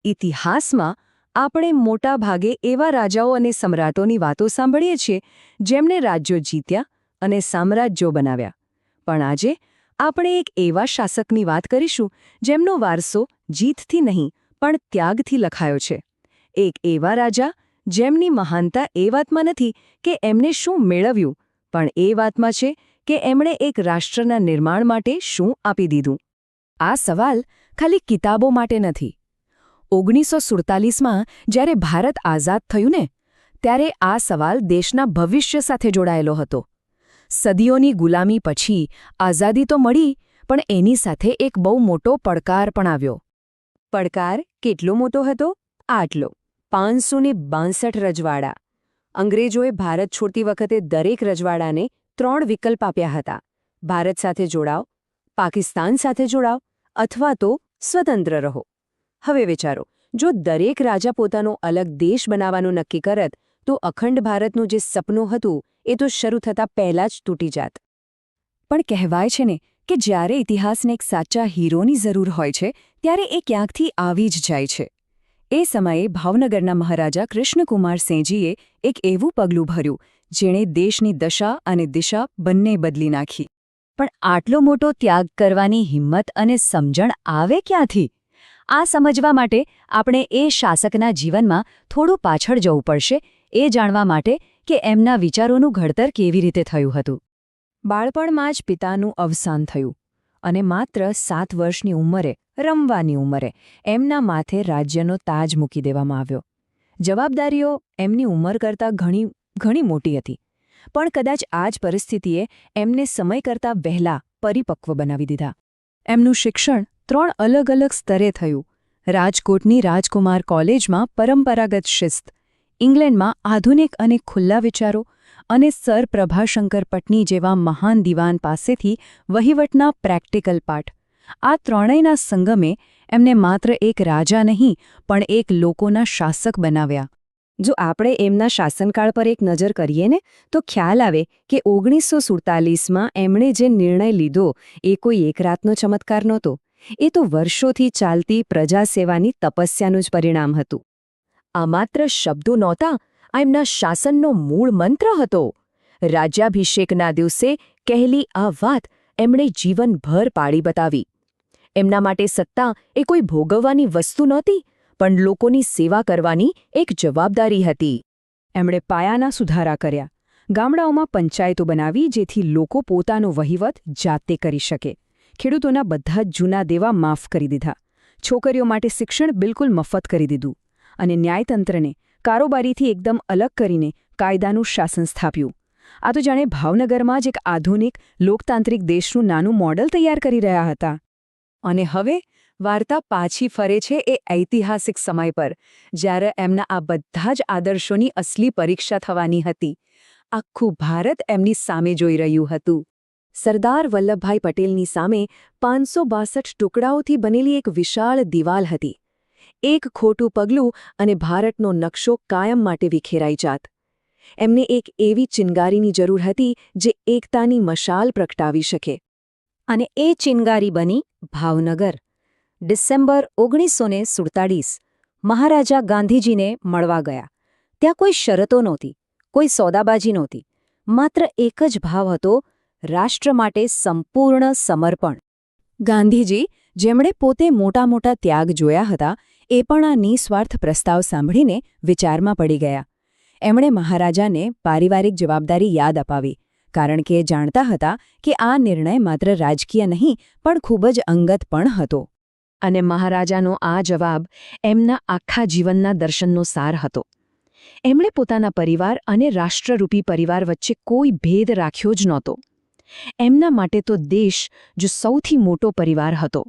ઇતિહાસમાં આપણે મોટા ભાગે એવા રાજાઓ અને સમ્રાટોની વાતો સાંભળીએ છીએ જેમણે રાજ્યો જીત્યા અને સામ્રાજ્યો બનાવ્યા. પણ આજે આપણે એક એવા શાસકની વાત કરીશું જેમનો વારસો જીતથી નહીં પણ ત્યાગથી લખાયો છે. એક એવા રાજા જેમની મહાનતા એ વાતમાં નથી કે એમને શું મેળવ્યું, પણ એ વાતમાં છે કે એમણે એક રાષ્ટ્રના નિર્માણ માટે શું આપી દીધું. આ સવાલ ખાલી કિતાબો માટે નથી. 1947માં જ્યારે ભારત આઝાદ થયું ને, ત્યારે આ સવાલ દેશના ભવિષ્ય સાથે જોડાયેલો હતો. સદીઓની ગુલામી પછી આઝાદી તો મળી, પણ એની સાથે એક બહુ મોટો પડકાર પણ આવ્યો. પડકાર કેટલો મોટો હતો? આટલો: 562 રજવાડા. અંગ્રેજોએ ભારત છોડતી વખતે દરેક રજવાડાને 3 વિકલ્પ આપ્યા હતા: ભારત સાથે જોડાવ, પાકિસ્તાન સાથે જોડાવ અથવા તો સ્વતંત્ર રહો. હવે વિચારો, જો દરેક રાજા પોતાનો અલગ દેશ બનાવવાનું નક્કી કરત તો અખંડ ભારતનું જે સપનું હતું એ તો શરૂ થતાં પહેલાં જ તૂટી જાત. પણ કહેવાય છે ને કે જ્યારે ઇતિહાસને એક સાચા હીરોની જરૂર હોય છે ત્યારે એ ક્યાંકથી આવી જ જાય છે. એ સમયે ભાવનગરના મહારાજા કૃષ્ણકુમાર સેંજીએ એક એવું પગલું ભર્યું જેણે દેશની દશા અને દિશા બંને બદલી નાખી. પણ આટલો મોટો ત્યાગ કરવાની હિંમત અને સમજણ આવે ક્યાંથી? આ સમજવા માટે આપણે એ શાસકના જીવનમાં થોડું પાછળ જવું પડશે, એ જાણવા માટે કે એમના વિચારોનું ઘડતર કેવી રીતે થયું હતું. બાળપણમાં જ પિતાનું અવસાન થયું અને માત્ર 7 વર્ષની ઉંમરે, રમવાની ઉંમરે, એમના માથે રાજ્યનો તાજ મૂકી દેવામાં આવ્યો. જવાબદારીઓ એમની ઉંમર કરતાં ઘણી મોટી હતી, પણ કદાચ આ જ પરિસ્થિતિએ એમને સમય કરતાં વહેલા પરિપક્વ બનાવી દીધા. એમનું શિક્ષણ 3 અલગ-અલગ સ્તરે થયું. રાજકોટની રાજકુમાર કોલેજમાં પરંપરાગત શિસ્ત, ઇંગ્લેન્ડમાં આધુનિક અને ખુલ્લા વિચારો, અને સર પ્રભાશંકર પટની જેવા મહાન દિવાન પાસેથી વહીવટના પ્રેક્ટિકલ પાઠ. આ ત્રણેયના સંગમે એમને માત્ર એક રાજા નહીં પણ એક લોકોના શાસક બનાવ્યા. જો આપણે એમના શાસનકાળ પર એક નજર કરીએ ને તો ખ્યાલ આવે કે 1947માં એમણે જે નિર્ણય લીધો એ કોઈ એક રાતનો ચમત્કાર નહોતો. એ તો વર્ષોથી ચાલતી પ્રજાસેવાની તપસ્યાનું જ પરિણામ હતું. આ માત્ર શબ્દો નહોતા, આ એમના શાસનનો મૂળ મંત્ર હતો. રાજ્યાભિષેકના દિવસે કહેલી આ વાત એમણે જીવનભર પાળી બતાવી. એમના માટે સત્તા એ કોઈ ભોગવવાની વસ્તુ નહોતી, પણ લોકોની સેવા કરવાની એક જવાબદારી હતી. એમણે પાયાના સુધારા કર્યા. ગામડાઓમાં પંચાયતો બનાવી જેથી લોકો પોતાનો વહીવટ જાતે કરી શકે. ખેડૂતોના બધા જ જૂના દેવા માફ કરી દીધા. છોકરીઓ માટે શિક્ષણ બિલકુલ મફત કરી દીધું. અને ન્યાયતંત્રને કારોબારીથી એકદમ અલગ કરીને કાયદાનું શાસન સ્થાપ્યું. આ તો જાણે ભાવનગરમાં જ એક આધુનિક લોકતાંત્રિક દેશનું નાનું મોડલ તૈયાર કરી રહ્યા હતા. અને હવે વાર્તા પાછી ફરે છે એ ઐતિહાસિક સમય પર, જ્યારે એમના આ બધા જ આદર્શોની અસલી પરીક્ષા થવાની હતી. આખું ભારત એમની સામે જોઈ રહ્યું હતું. સરદાર વલ્લભભાઈ પટેલની સામે 562 ટુકડાઓથી બનેલી એક વિશાળ દિવાલ હતી. એક ખોટું પગલું અને ભારતનો નકશો કાયમ માટે વિખેરાઈ જાત. એમને એક એવી ચિનગારીની જરૂર હતી જે એકતાની મશાલ પ્રગટાવી શકે. અને એ ચિનગારી બની ભાવનગર. ડિસેમ્બર 1947 મહારાજા ગાંધીજીને મળવા ગયા. ત્યાં કોઈ શરતો નહોતી, કોઈ સોદાબાજી નહોતી. માત્ર એક જ ભાવ હતો: રાષ્ટ્ર માટે સંપૂર્ણ સમર્પણ. ગાંધીજી, જેમણે પોતે મોટા મોટા ત્યાગ જોયા હતા, એ પણ આ નિસ્વાર્થ પ્રસ્તાવ સાંભળીને વિચારમાં પડી ગયા. એમણે મહારાજાને પારિવારિક જવાબદારી યાદ અપાવી, કારણ કે એ જાણતા હતા કે આ નિર્ણય માત્ર રાજકીય નહીં પણ ખૂબ જ અંગત પણ હતો. અને મહારાજાનો આ જવાબ એમના આખા જીવનના દર્શનનો સાર હતો. એમણે પોતાના પરિવાર અને રાષ્ટ્રરૂપી પરિવાર વચ્ચે કોઈ ભેદ રાખ્યો જ નહોતો. એમના માટે તો દેશ જો સૌથી મોટો પરિવાર હતો.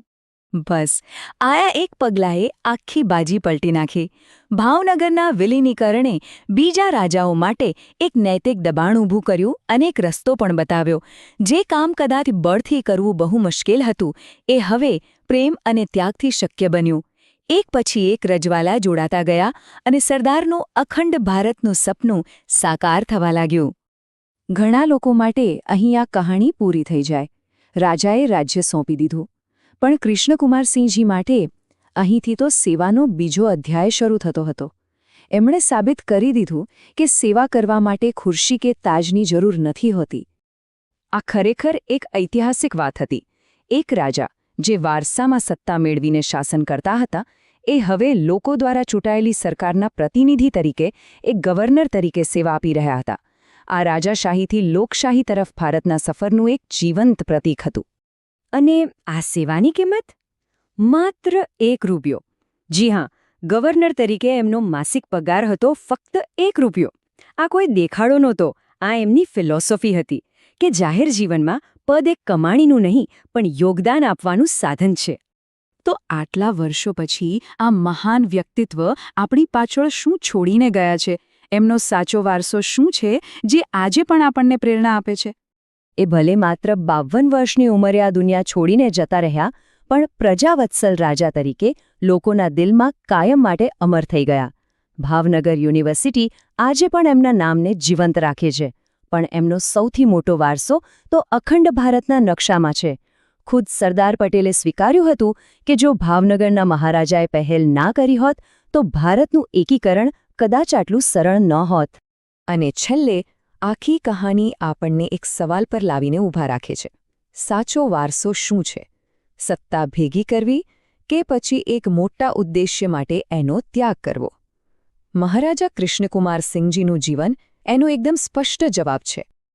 બસ આયા એક પગલાંએ આખી બાજી પલટી નાખી. ભાવનગરના વિલીનીકરણે બીજા રાજાઓ માટે એક નૈતિક દબાણ ઊભું કર્યું અને એક રસ્તો પણ બતાવ્યો. જે કામ કદાચ બળથી કરવું બહુ મુશ્કેલ હતું, એ હવે પ્રેમ અને ત્યાગથી શક્ય બન્યું. એક પછી એક રજવાલા જોડાતા ગયા અને સરદારનું અખંડ ભારતનું સપનું સાકાર થવા લાગ્યું. ઘણા લોકો માટે અહીં આ કહાણી પૂરી થઈ જાય. રાજાએ રાજ્ય સોંપી દીધું. પણ કૃષ્ણકુમારસિંહજી માટે અહીંથી તો સેવાનો બીજો અધ્યાય શરૂ થતો હતો. એમણે સાબિત કરી દીધું કે સેવા કરવા માટે ખુરશી કે તાજની જરૂર નથી હોતી. આ ખરેખર એક ઐતિહાસિક વાત હતી. એક રાજા, જે વારસામાં સત્તા મેળવીને શાસન કરતા હતા, એ હવે લોકો દ્વારા ચૂંટાયેલી સરકારના પ્રતિનિધિ તરીકે એક ગવર્નર તરીકે સેવા આપી રહ્યા હતા. આ રાજાશાહીથી લોકશાહી તરફ ભારતના સફરનું એક જીવંત પ્રતીક હતું. અને આ સેવાની કિંમત? માત્ર ₹1. જી હા, ગવર્નર તરીકે એમનો માસિક પગાર હતો ફક્ત ₹1. આ કોઈ દેખાડો નહોતો, આ એમની ફિલોસોફી હતી કે જાહેર જીવનમાં પદ એક કમાણીનું નહીં પણ યોગદાન આપવાનું સાધન છે. તો આટલા વર્ષો પછી આ મહાન વ્યક્તિત્વ આપણી પાછળ શું છોડીને ગયા છે? એમનો સાચો વારસો શું છે જે આજે પણ આપણને પ્રેરણા આપે છે? એ ભલે માત્ર 52 વર્ષની ઉંમરે આ દુનિયા છોડીને જતા રહ્યા, પણ પ્રજાવત્સલ રાજા તરીકે લોકોના દિલમાં કાયમ માટે અમર થઈ ગયા. ભાવનગર યુનિવર્સિટી આજે પણ એમના નામને જીવંત રાખે છે, પણ એમનો સૌથી મોટો વારસો તો અખંડ ભારતના નકશામાં છે. ખુદ સરદાર પટેલે સ્વીકાર્યું હતું કે જો ભાવનગરના મહારાજાએ પહેલ ના કરી હોત તો ભારતનું એકીકરણ કદાચ આટલું સરળ ન હોત. અને છેલ્લે આખી કહાની આપણને એક સવાલ પર લાવીને ઊભા રાખે છે. સાચો વારસો શું છે? સત્તા ભેગી કરવી કે પછી એક મોટા ઉદ્દેશ્ય માટે એનો ત્યાગ કરવો? મહારાજા કૃષ્ણકુમાર સિંહજીનું જીવન એનો એકદમ સ્પષ્ટ જવાબ છે.